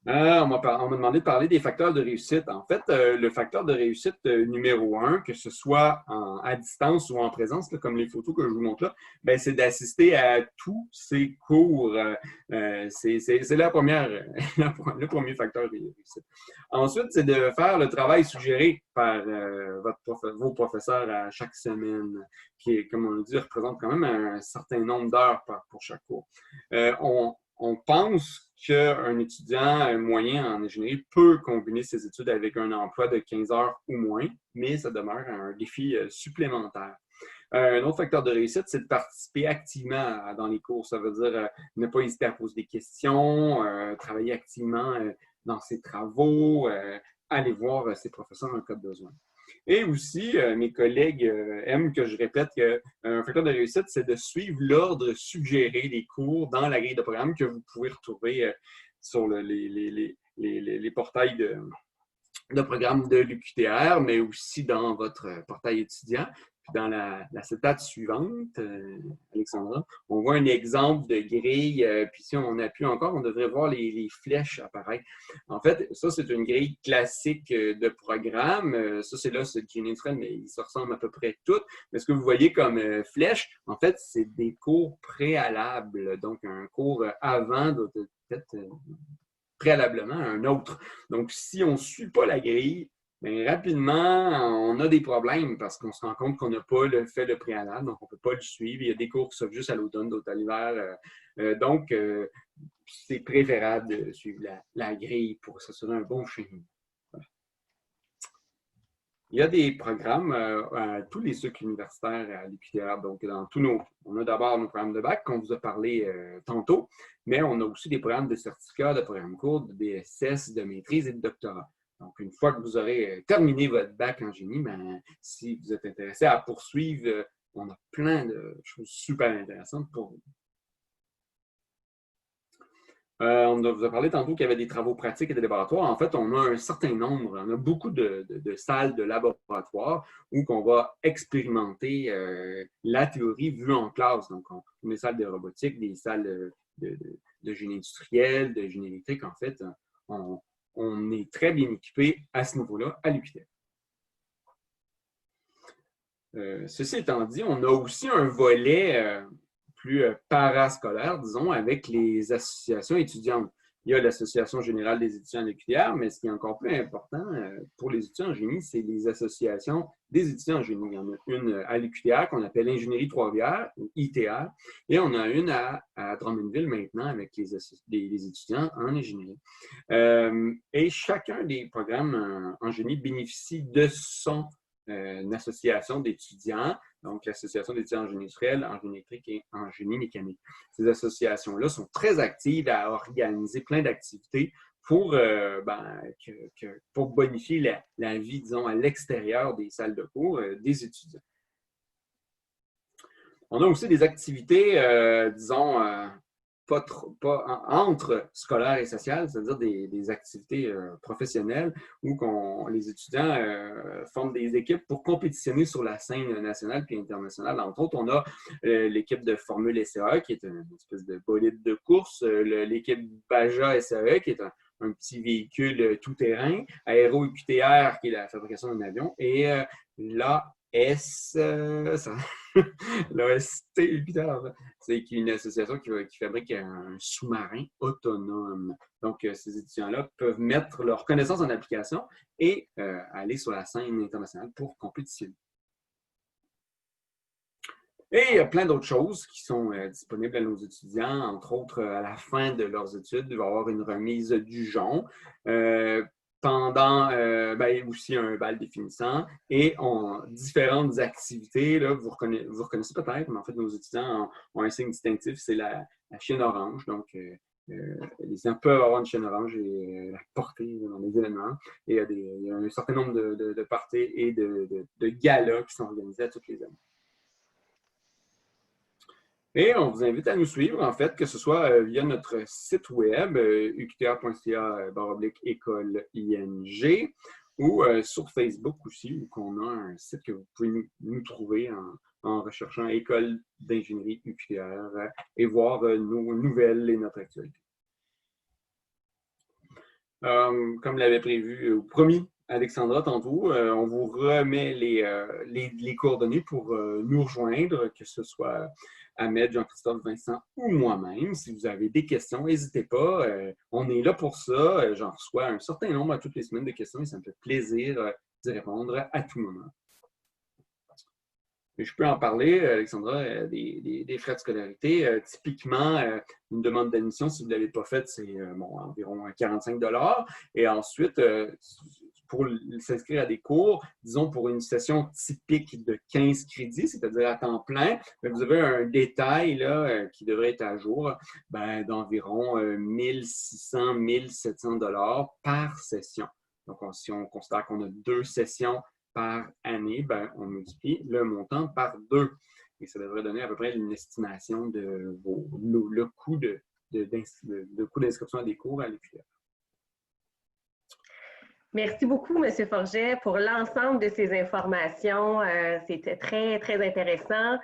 On m'a demandé de parler des facteurs de réussite. En fait, le facteur de réussite numéro 1, que ce soit à distance ou en présence, là, comme les photos que je vous montre là, c'est d'assister à tous ces cours. C'est le premier facteur de réussite. Ensuite, c'est de faire le travail suggéré par vos professeurs à chaque semaine, qui, comme on le dit, représente quand même un certain nombre d'heures pour chaque cours. On pense qu'un étudiant moyen en ingénierie peut combiner ses études avec un emploi de 15 heures ou moins, mais ça demeure un défi supplémentaire. Un autre facteur de réussite, c'est de participer activement dans les cours. Ça veut dire ne pas hésiter à poser des questions, travailler activement dans ses travaux, aller voir ses professeurs en cas de besoin. Et aussi, mes collègues aiment que je répète qu'un facteur de réussite, c'est de suivre l'ordre suggéré des cours dans la grille de programme que vous pouvez retrouver sur les portails de programme de l'UQTR, mais aussi dans votre portail étudiant. Puis dans l'acétate suivante, Alexandra, on voit un exemple de grille. Puis si on appuie encore, on devrait voir les flèches apparaître. En fait, ça, c'est une grille classique de programme. Ça, c'est là, c'est le Génie industriel, mais ils se ressemblent à peu près toutes. Mais ce que vous voyez comme flèche, en fait, c'est des cours préalables. Donc, un cours avant doit peut-être préalablement un autre. Donc, si on ne suit pas la grille, rapidement, on a des problèmes parce qu'on se rend compte qu'on n'a pas fait le préalable, donc on ne peut pas le suivre. Il y a des cours qui s'offrent juste à l'automne, d'autres à l'hiver. Donc, c'est préférable de suivre la grille pour s'assurer un bon cheminement. Voilà. Il y a des programmes à tous les cycles universitaires à l'UQTR. Donc, on a d'abord nos programmes de bac qu'on vous a parlé tantôt, mais on a aussi des programmes de certificat, de programmes courts, de DSS, de maîtrise et de doctorat. Donc, une fois que vous aurez terminé votre bac en génie, si vous êtes intéressé à poursuivre, on a plein de choses super intéressantes pour vous. On vous a parlé tantôt qu'il y avait des travaux pratiques et des laboratoires. En fait, on a un certain nombre, on a beaucoup de salles de laboratoire où on va expérimenter la théorie vue en classe. Donc, on a des salles de robotique, des salles de génie industriel, de génie électrique. En fait, on est très bien équipé à ce niveau-là à l'UQTR. Ceci étant dit, on a aussi un volet plus parascolaire, disons, avec les associations étudiantes. Il y a l'Association générale des étudiants de l'UQTR, mais ce qui est encore plus important pour les étudiants en génie, c'est les associations des étudiants en génie. Il y en a une à l'UQTR qu'on appelle Ingénierie Trois-Rivières, ou ITR, et on a une à Drummondville maintenant avec les étudiants en ingénierie. Et chacun des programmes en génie bénéficie de son association d'étudiants, donc l'Association d'étudiants en génie industriel, en génie électrique et en génie mécanique. Ces associations-là sont très actives à organiser plein d'activités pour bonifier la vie, disons, à l'extérieur des salles de cours des étudiants. On a aussi des activités, disons, entre scolaire et social, c'est-à-dire des activités professionnelles où les étudiants forment des équipes pour compétitionner sur la scène nationale et internationale. Entre autres, on a l'équipe de Formule SAE, qui est une espèce de bolide de course, l'équipe Baja SAE, qui est un petit véhicule tout-terrain, Aéro UQTR, qui est la fabrication d'un avion, et l'AST UQTR, c'est une association qui fabrique un sous-marin autonome. Donc, ces étudiants-là peuvent mettre leurs connaissances en application et aller sur la scène internationale pour compétitionner. Et il y a plein d'autres choses qui sont disponibles à nos étudiants. Entre autres, à la fin de leurs études, il va y avoir une remise du jonc. Pendant aussi un bal définissant et différentes activités. Là, vous reconnaissez peut-être, mais en fait, nos étudiants ont un signe distinctif, c'est la chienne orange. Donc, les étudiants peuvent avoir une chienne orange et la porter dans les événements. Et il y a un certain nombre de parties et de galas qui sont organisés à toutes les années. Et on vous invite à nous suivre, en fait, que ce soit via notre site web, uqta.ca/école ING, ou sur Facebook aussi, où on a un site que vous pouvez nous trouver en recherchant École d'ingénierie UQTR et voir nos nouvelles et notre actualité. Comme l'avait prévu ou promis Alexandra tantôt, on vous remet les coordonnées pour nous rejoindre, que ce soit Ahmed, Jean-Christophe, Vincent ou moi-même. Si vous avez des questions, n'hésitez pas. On est là pour ça. J'en reçois un certain nombre à toutes les semaines de questions et ça me fait plaisir d'y répondre à tout moment. Je peux en parler, Alexandra, des frais de scolarité. Typiquement, une demande d'admission, si vous ne l'avez pas faite, c'est environ 45 $. Et ensuite, pour s'inscrire à des cours, disons pour une session typique de 15 crédits, c'est-à-dire à temps plein, vous avez un détail là, qui devrait être à jour d'environ 1600 1700 $ par session. Donc, si on considère qu'on a 2 sessions par année, on multiplie le montant par 2. Et ça devrait donner à peu près une estimation de le coût d'inscription à des cours à l'UQTR. Merci beaucoup, M. Forget, pour l'ensemble de ces informations. C'était très, très intéressant.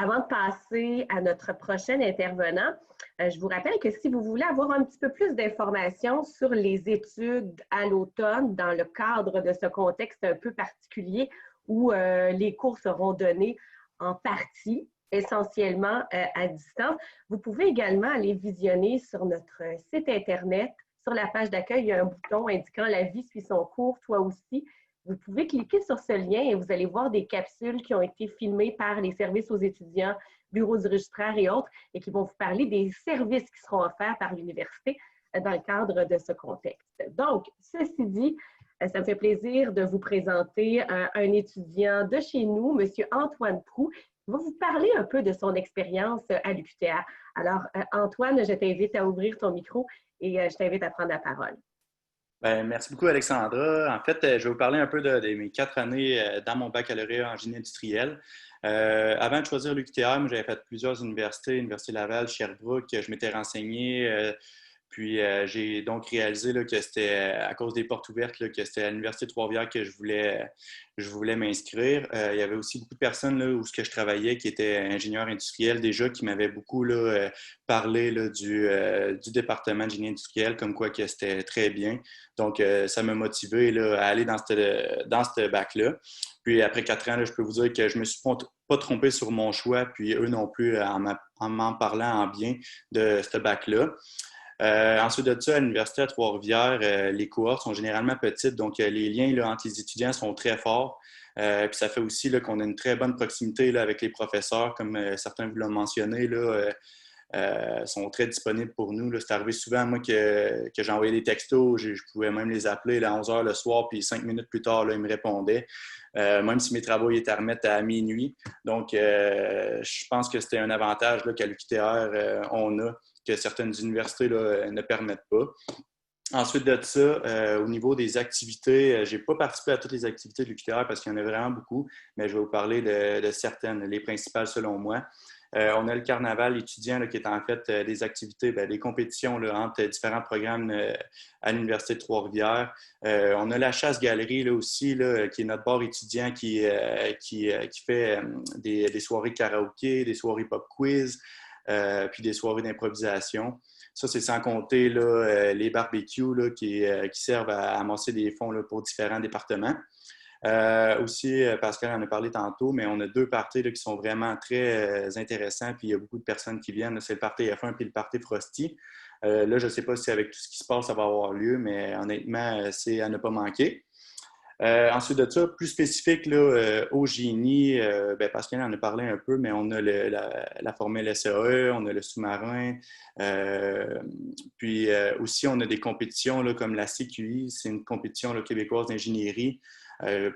Avant de passer à notre prochain intervenant, je vous rappelle que si vous voulez avoir un petit peu plus d'informations sur les études à l'automne dans le cadre de ce contexte un peu particulier où les cours seront donnés en partie, essentiellement à distance, vous pouvez également aller visionner sur notre site Internet. Sur la page d'accueil, il y a un bouton indiquant « La vie suit son cours, toi aussi ». Vous pouvez cliquer sur ce lien et vous allez voir des capsules qui ont été filmées par les services aux étudiants, bureaux du registraire et autres, et qui vont vous parler des services qui seront offerts par l'université dans le cadre de ce contexte. Donc, ceci dit, ça me fait plaisir de vous présenter un étudiant de chez nous, M. Antoine Proux, qui va vous parler un peu de son expérience à l'UQTR. Alors, Antoine, je t'invite à ouvrir ton micro et je t'invite à prendre la parole. Merci beaucoup, Alexandra. En fait, je vais vous parler un peu de mes 4 années dans mon baccalauréat en génie industriel. Avant de choisir l'UQTR, j'avais fait plusieurs universités, Université Laval, Sherbrooke, je m'étais renseigné. Puis j'ai donc réalisé là, que c'était à cause des portes ouvertes, là, que c'était à l'Université de Trois-Rivières que je voulais m'inscrire. Il y avait aussi beaucoup de personnes là, où je travaillais qui étaient ingénieurs industriels déjà, qui m'avaient beaucoup là, parlé là, du département de génie industriel, comme quoi que c'était très bien. Donc, ça m'a motivé là, à aller dans ce bac-là. Puis après 4 ans, là, je peux vous dire que je ne me suis pas trompé sur mon choix, puis eux non plus en m'en parlant en bien de ce bac-là. Ensuite de ça, à l'Université à Trois-Rivières, les cohortes sont généralement petites, donc les liens là, entre les étudiants sont très forts. Puis ça fait aussi là, qu'on a une très bonne proximité là, avec les professeurs, comme certains vous l'ont mentionné, là, sont très disponibles pour nous. C'est arrivé souvent, moi, que j'ai envoyé des textos, je pouvais même les appeler là, à 11 h le soir, puis 5 minutes plus tard, là, ils me répondaient, même si mes travaux étaient à remettre à minuit. Donc, je pense que c'était un avantage là, qu'à l'UQTR, on a, que certaines universités là, ne permettent pas. Ensuite de ça, au niveau des activités, je n'ai pas participé à toutes les activités de l'UQTR parce qu'il y en a vraiment beaucoup, mais je vais vous parler de certaines, les principales selon moi. On a le carnaval étudiant là, qui est en fait des activités, des compétitions là, entre différents programmes à l'Université de Trois-Rivières. On a la chasse-galerie là, aussi, là, qui est notre bar étudiant qui fait des soirées karaoké, des soirées pop-quiz, puis des soirées d'improvisation. Ça, c'est sans compter là, les barbecues là, qui servent à amasser des fonds là, pour différents départements. Aussi, Pascal en a parlé tantôt, mais on a 2 parties là, qui sont vraiment très intéressants, puis il y a beaucoup de personnes qui viennent. C'est le party F1 puis le party Frosty. Là, je ne sais pas si avec tout ce qui se passe, ça va avoir lieu, mais honnêtement, c'est à ne pas manquer. Ensuite de ça, plus spécifique là, au génie, Pascal en a parlé un peu, mais on a la formule SAE, on a le sous-marin, puis aussi on a des compétitions là, comme la CQI, c'est une compétition là, québécoise d'ingénierie.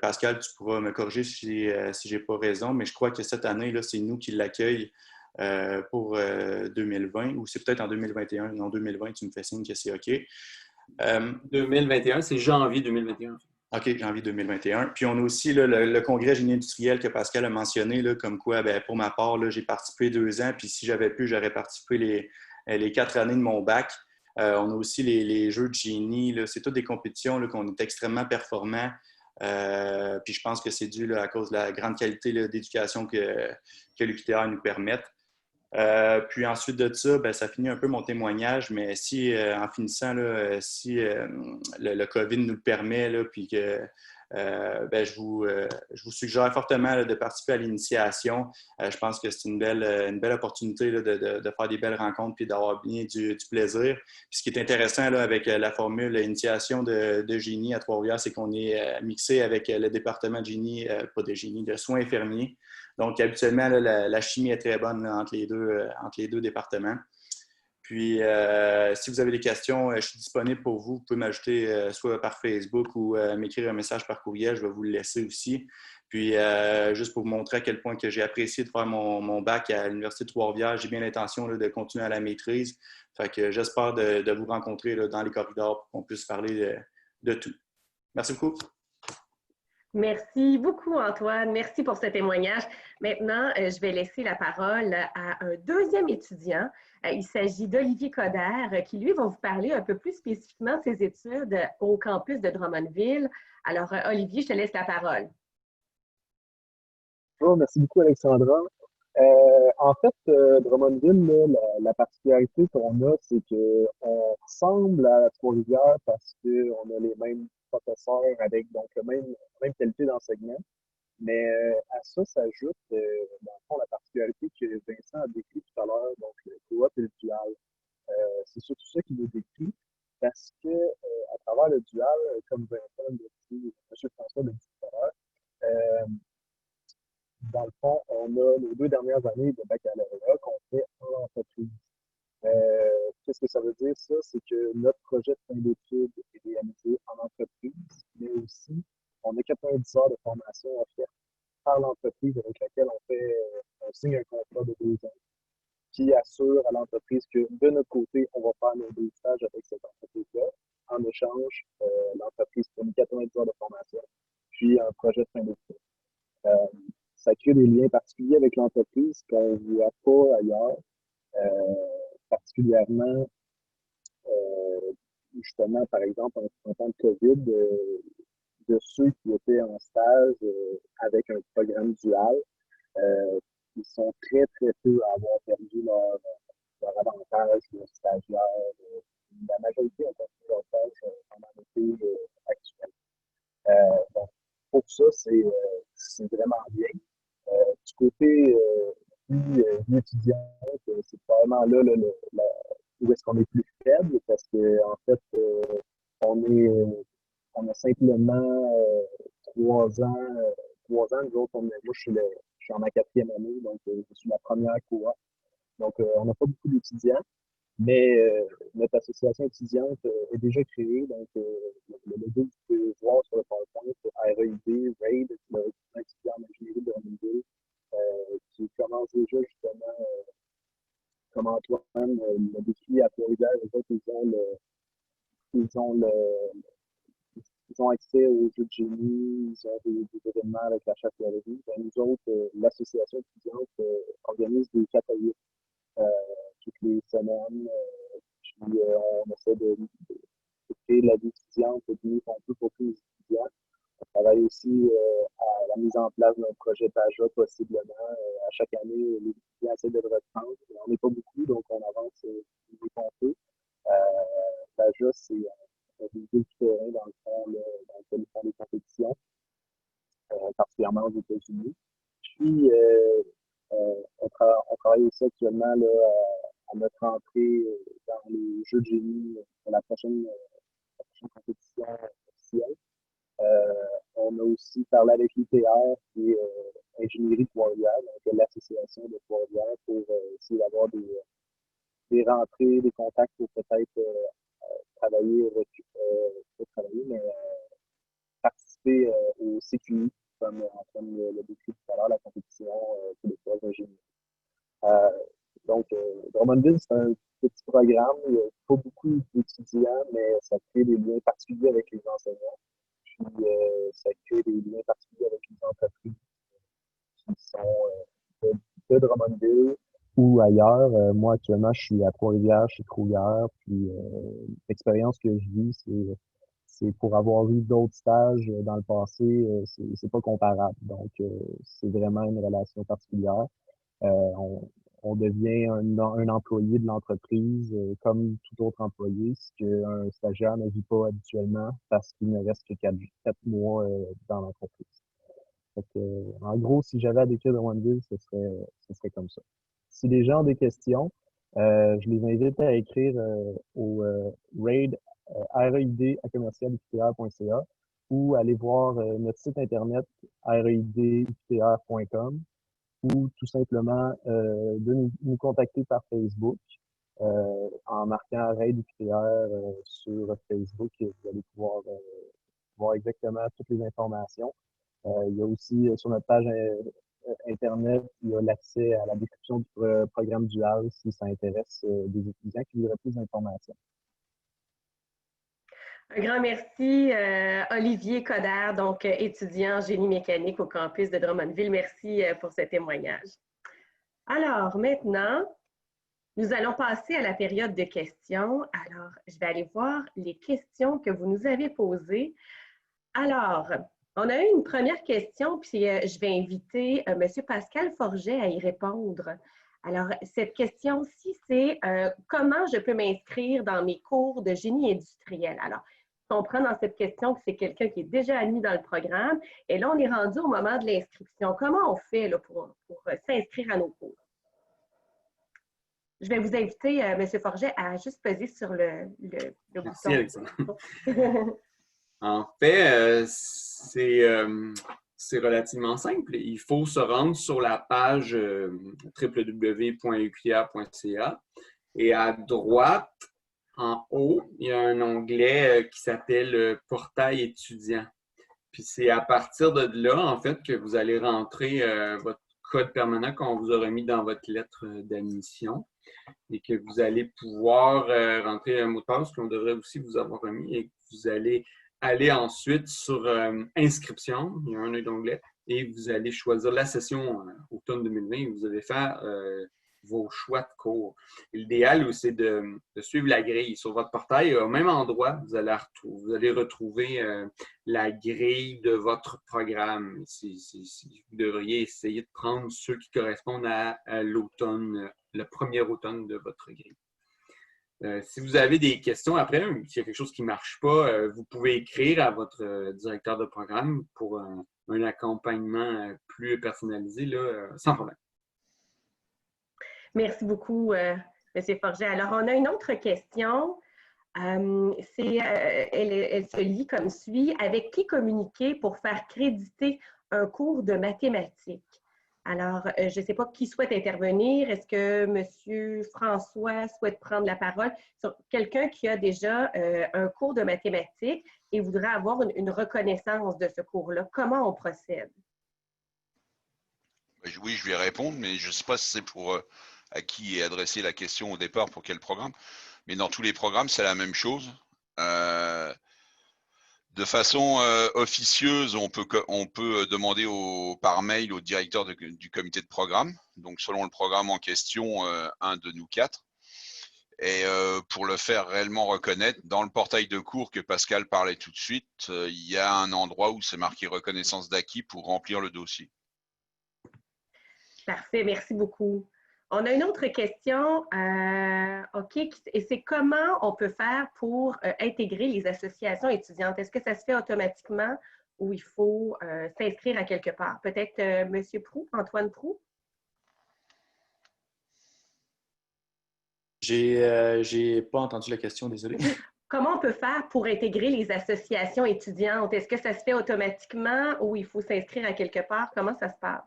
Pascal, tu pourras me corriger si je n'ai pas raison, mais je crois que cette année, là, c'est nous qui l'accueillons pour 2020, ou c'est peut-être en 2021. Non, 2020, tu me fais signe que c'est OK. 2021, c'est janvier 2021. OK, janvier 2021. Puis on a aussi là, le congrès génie industriel que Pascal a mentionné, là, comme quoi, pour ma part, là, j'ai participé 2 ans, puis si j'avais pu, j'aurais participé les 4 années de mon bac. On a aussi les jeux de génie. C'est toutes des compétitions là, qu'on est extrêmement performants. Puis je pense que c'est dû là, à cause de la grande qualité là, d'éducation que l'UQTR nous permette. Puis ensuite de ça, ça finit un peu mon témoignage, mais si en finissant, là, si le COVID nous le permet, là, puis que je vous suggère fortement là, de participer à l'initiation. Je pense que c'est une belle opportunité là, de faire des belles rencontres et d'avoir bien du plaisir. Puis ce qui est intéressant là, avec la formule initiation de génie à Trois-Rivières, c'est qu'on est mixé avec le département de génie, pas de génie, de soins infirmiers. Donc, habituellement, là, la chimie est très bonne là, entre les deux départements. Puis, si vous avez des questions, je suis disponible pour vous. Vous pouvez m'ajouter soit par Facebook ou m'écrire un message par courriel. Je vais vous le laisser aussi. Puis, juste pour vous montrer à quel point que j'ai apprécié de faire mon bac à l'Université de Trois-Rivières, j'ai bien l'intention là, de continuer à la maîtrise. Fait que j'espère de vous rencontrer là, dans les corridors pour qu'on puisse parler de tout. Merci beaucoup. Merci beaucoup, Antoine. Merci pour ce témoignage. Maintenant, je vais laisser la parole à un deuxième étudiant. Il s'agit d'Olivier Coderre, qui, lui, va vous parler un peu plus spécifiquement de ses études au campus de Drummondville. Alors, Olivier, je te laisse la parole. Oh, merci beaucoup, Alexandra. En fait, Drummondville, là, la particularité qu'on a, c'est qu'on ressemble à Trois-Rivières parce qu'on a les mêmes professeurs avec donc la même qualité d'enseignement. Mais à ça s'ajoute, dans le fond, la particularité que Vincent a décrit tout à l'heure, donc le co-op et le dual. C'est surtout ça qui nous décrit parce que à travers le dual, comme Vincent l'a dit, M. François l'a dit tout à l'heure, dans le fond, on a nos 2 dernières années de baccalauréat qu'on fait en entreprise. Qu'est-ce que ça veut dire, ça? C'est que notre projet de fin d'études est réalisé en entreprise, mais aussi, on a 90 heures de formation offertes par l'entreprise avec laquelle on signe un contrat de 2 ans qui assure à l'entreprise que de notre côté, on va faire nos 2 stages avec cette entreprise-là. En échange, l'entreprise fournit 90 heures de formation, puis un projet de fin d'études. Ça crée des liens particuliers avec l'entreprise qu'on ne voit pas ailleurs, particulièrement, justement, par exemple, en temps de COVID, de ceux qui étaient en stage avec un programme dual, ils sont très, très peu à avoir perdu leur avantage de stagiaire. La majorité ont continué leur stage pendant l'été actuel. Donc, pour ça, c'est vraiment bien. Du côté vie étudiante, c'est probablement là où est-ce qu'on est plus faible parce qu'en fait, on a simplement 3 ans. 3 ans, nous autres, moi, je suis en ma 4e année, donc je suis la première cohorte. Donc, on n'a pas beaucoup d'étudiants, mais notre association étudiante est déjà créée. Donc, le logo que vous pouvez voir sur le PowerPoint, c'est REID, RAID, le recrutement étudiant en ingénierie de Drummondville, qui commence déjà justement, comme Antoine l'a décrit à Trois-Rivières, les autres, ils ils ont accès aux jeux de génie, ils ont des événements avec la chapellerie. Ben, nous autres, l'association étudiante organise des catalogues toutes les semaines. Puis on essaie de créer de la vie étudiante le mieux qu'on peut pour tous les étudiants. On travaille aussi à la mise en place d'un projet PAJA possiblement. À chaque année, les étudiants essaient de le reprendre. On n'est pas beaucoup, donc on avance du mieux qu'on peut. PAJA, c'est des jeux du terrain dans le fond, dans lequel ils font des compétitions, particulièrement aux États-Unis. Puis, on travaille aussi actuellement là, à notre entrée dans les Jeux de génie pour la prochaine compétition officielle. On a aussi parlé avec l'ITR, qui est Ingénierie Trois-Rivières, donc l'association de Trois-Rivières, pour essayer d'avoir des rentrées, des contacts pour peut-être travailler, pas travailler, mais participer au CQI, comme Antoine l'a décrit tout à l'heure, la compétition québécoise d'ingénierie. Donc, Drummondville, c'est un petit programme. Il n'y a pas beaucoup d'étudiants, mais ça crée des liens particuliers avec les enseignants. Puis, ça crée des liens particuliers avec les entreprises qui sont de Drummondville ou ailleurs. Moi, actuellement, je suis à Trois-Rivières, chez Kruger. Puis, l'expérience que je vis, c'est pour avoir eu d'autres stages dans le passé, c'est pas comparable. Donc, c'est vraiment une relation particulière. On devient un employé de l'entreprise comme tout autre employé, ce qu'un stagiaire ne vit pas habituellement parce qu'il ne reste que 4 mois dans l'entreprise. En gros, si j'avais à décrire Drummondville, ce serait comme ça. Si les gens ont des questions, je les invite à écrire au RAID reid@commercial-uptr.ca ou aller voir notre site internet reid-uptr.com ou tout simplement de nous contacter par Facebook en marquant RAID UPTR sur Facebook et vous allez pouvoir voir exactement toutes les informations. Il y a aussi sur notre page Internet, il y a l'accès à la description du programme dual si ça intéresse des étudiants qui voudraient plus d'informations. Un grand merci, Olivier Coderre, donc étudiant en génie mécanique au campus de Drummondville. Merci pour ce témoignage. Alors, maintenant, nous allons passer à la période de questions. Alors, je vais aller voir les questions que vous nous avez posées. Alors, on a eu une première question, puis je vais inviter M. Pascal Forget à y répondre. Alors, cette question-ci, c'est comment je peux m'inscrire dans mes cours de génie industriel? Alors, je comprends dans cette question que c'est quelqu'un qui est déjà admis dans le programme. Et là, on est rendu au moment de l'inscription. Comment on fait là, pour s'inscrire à nos cours? Je vais vous inviter, M. Forget, à juste peser sur le Merci, bouton. Alexandre. En fait, c'est relativement simple. Il faut se rendre sur la page www.uqr.ca et à droite, en haut, il y a un onglet qui s'appelle Portail étudiant. Puis c'est à partir de là, en fait, que vous allez rentrer votre code permanent qu'on vous aura mis dans votre lettre d'admission et que vous allez pouvoir rentrer un mot de passe qu'on devrait aussi vous avoir remis et que vous allez aller ensuite sur inscription, il y a un onglet, et vous allez choisir la session automne 2020 où vous allez faire vos choix de cours. L'idéal, c'est de suivre la grille. Sur votre portail, au même endroit, vous allez retrouver la grille de votre programme. Vous devriez essayer de prendre ceux qui correspondent à l'automne, le premier automne de votre grille. Si vous avez des questions après, s'il y a quelque chose qui ne marche pas, vous pouvez écrire à votre directeur de programme pour un accompagnement plus personnalisé, là, sans problème. Merci beaucoup, M. Forget. Alors, on a une autre question. Elle se lit comme suit. Avec qui communiquer pour faire créditer un cours de mathématiques? Alors, je ne sais pas qui souhaite intervenir. Est-ce que M. François souhaite prendre la parole sur quelqu'un qui a déjà un cours de mathématiques et voudrait avoir une reconnaissance de ce cours-là? Comment on procède? Oui, je vais répondre, mais je ne sais pas si c'est pour à qui est adressée la question au départ, pour quel programme. Mais dans tous les programmes, c'est la même chose. De façon officieuse, on peut demander par mail au directeur du comité de programme, donc selon le programme en question, un de nous quatre. Et pour le faire réellement reconnaître, dans le portail de cours que Pascal parlait tout de suite, il y a un endroit où c'est marqué reconnaissance d'acquis pour remplir le dossier. Parfait, merci beaucoup. On a une autre question, OK, et c'est comment on peut faire pour intégrer les associations étudiantes? Est-ce que ça se fait automatiquement ou il faut s'inscrire à quelque part? Peut-être M. Proulx, Antoine Proulx? J'ai pas entendu la question, désolé. Comment on peut faire pour intégrer les associations étudiantes? Est-ce que ça se fait automatiquement ou il faut s'inscrire à quelque part? Comment ça se passe?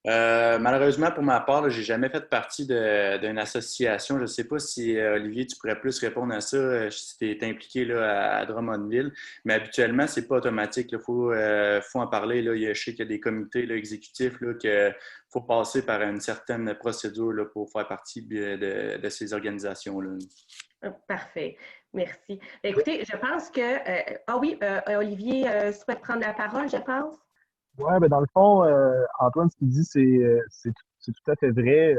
Malheureusement, pour ma part, je n'ai jamais fait partie d'une association. Je ne sais pas si, Olivier, tu pourrais plus répondre à ça si tu es impliqué là, à Drummondville. Mais habituellement, ce n'est pas automatique. Il faut en parler. Là. Je sais qu'il y a des comités là, exécutifs qu'il faut passer par une certaine procédure là, pour faire partie de ces organisations-là. Parfait. Merci. Écoutez, je pense que… ah oui, Olivier souhaite prendre la parole, je pense. Oui, ben dans le fond, Antoine, ce qu'il dit, c'est tout à fait vrai.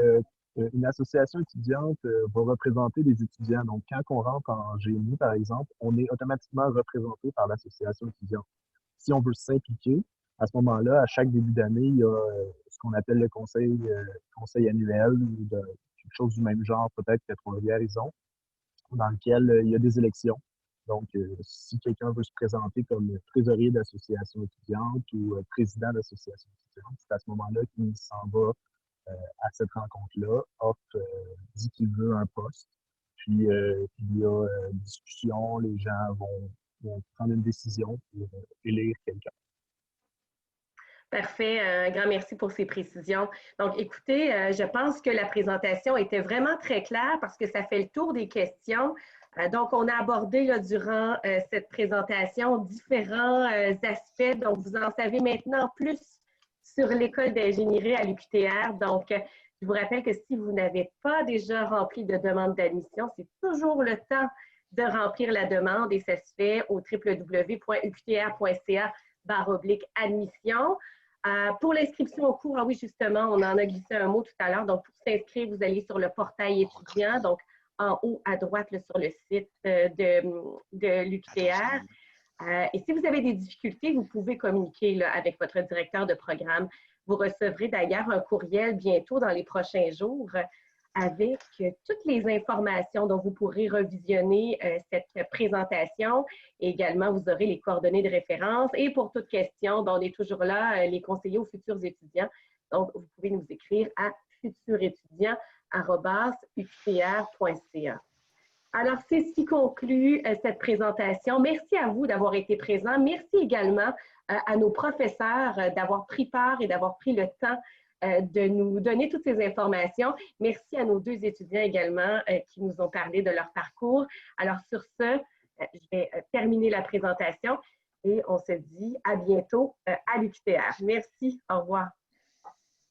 Une association étudiante va représenter des étudiants. Donc, quand on rentre en génie, par exemple, on est automatiquement représenté par l'association étudiante. Si on veut s'impliquer, à ce moment-là, à chaque début d'année, il y a ce qu'on appelle le conseil annuel ou quelque chose du même genre, peut-être qu'à Trois-Rivières, dans lequel il y a des élections. Donc, si quelqu'un veut se présenter comme trésorier d'association étudiante ou président d'association étudiante, c'est à ce moment-là qu'il s'en va à cette rencontre-là, dit qu'il veut un poste. Puis, il y a une discussion, les gens vont prendre une décision pour élire quelqu'un. Parfait. Un grand merci pour ces précisions. Donc, écoutez, je pense que la présentation était vraiment très claire parce que ça fait le tour des questions. Donc, on a abordé là, durant cette présentation différents aspects. Donc, vous en savez maintenant plus sur l'école d'ingénierie à l'UQTR. Donc, je vous rappelle que si vous n'avez pas déjà rempli de demande d'admission, c'est toujours le temps de remplir la demande et ça se fait au www.uqtr.ca/admission. Pour l'inscription au cours, ah oui, justement, on en a glissé un mot tout à l'heure. Donc, pour s'inscrire, vous allez sur le portail étudiant, donc en haut à droite là, sur le site de l'UQTR. Et si vous avez des difficultés, vous pouvez communiquer là, avec votre directeur de programme. Vous recevrez d'ailleurs un courriel bientôt dans les prochains jours avec toutes les informations dont vous pourrez revisionner cette présentation. Et également, vous aurez les coordonnées de référence. Et pour toute question, on est toujours là, les conseillers aux futurs étudiants. Donc, vous pouvez nous écrire à futurétudiant@uqtr.ca. Alors, c'est ce qui conclut cette présentation. Merci à vous d'avoir été présents. Merci également à nos professeurs d'avoir pris part et d'avoir pris le temps de nous donner toutes ces informations. Merci à nos deux étudiants également qui nous ont parlé de leur parcours. Alors, sur ce, je vais terminer la présentation et on se dit à bientôt à l'UQTR. Merci. Au revoir.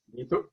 Bientôt.